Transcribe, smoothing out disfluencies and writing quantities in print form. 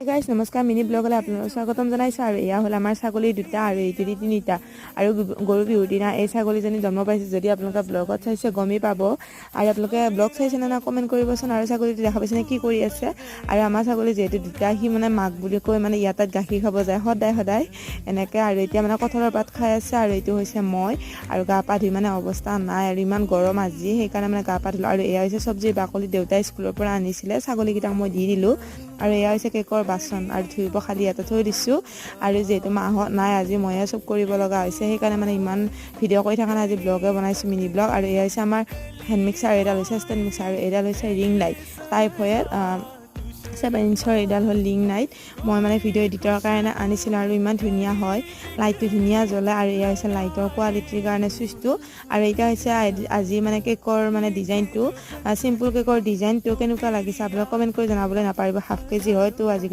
Guys নমস্কাৰ mini ব্লগলৈ আপোনালোকক স্বাগতম জনাইছোঁ আৰু এয়া হ'ল আমাৰ ছাগলী দুটা আৰু এইটো দি তিনিটা আৰু গৰু বিহুৰ দিনা এই ছাগলীজনী জন্ম পাইছে। যদি আপোনালোকে ব্লগত চাইছে গমেই পাব আৰু আপোনালোকে ব্লগ চাইছে নে কমেণ্ট কৰিবচোন। আৰু ছাগলীটো দেখা পাইছেনে কি কৰি আছে। আৰু আমাৰ ছাগলী যিহেতু দুটা সি মানে মাক বুলি কৈ মানে ইয়াত গাখীৰ খাব যায় সদায় এনেকৈ। আৰু এতিয়া মানে কঁঠালৰ পাত খাই আছে আৰু এইটো হৈছে মই আৰু গা পা ধুই মানে অৱস্থা নাই আৰু ইমান গৰম আজি সেইকাৰণে মানে গা পা ধুলোঁ। আৰু এয়া হৈছে চব্জিৰ বাকলি দেউতাই স্কুলৰ পৰা আনিছিলে ছাগলীকেইটাক মই দি দিলোঁ। আৰু এয়া হৈছে কেকৰ বাচন আৰু ধুই পখালি ইয়াতে থৈ দিছোঁ। আৰু যিহেতু মাহঁত নাই আজি ময়ে চব কৰিব লগা হৈছে সেইকাৰণে মানে ইমান ভিডিঅ' কৰি থকা নাই, আজি ব্লগে বনাইছোঁ মিনি ব্লগ। আৰু এয়া হৈছে আমাৰ হেণ্ড মিক্সাৰ, এডাল হৈছে ষ্টেণ্ড মিক্সাৰ আৰু এডাল হৈছে ৰিং লাইট টাইপ হয় 7 ইঞ্চৰ এডাল হ'ল ৰিং লাইট। মই মানে ভিডিঅ' এডিটৰ কাৰণে আনিছিলোঁ আৰু ইমান ধুনীয়া হয়, লাইটটো ধুনীয়া জ্বলে। আৰু এয়া হৈছে লাইটৰ কোৱালিটিৰ কাৰণে চুইচটো। আৰু এতিয়া হৈছে আজি মানে কেকৰ মানে ডিজাইনটো চিম্পুল কেকৰ ডিজাইনটো কেনেকুৱা লাগিছে আপোনালোকে কমেণ্ট কৰি জনাবলৈ নাপাহৰিব। হাফ কেজি হয়তো আজিকালি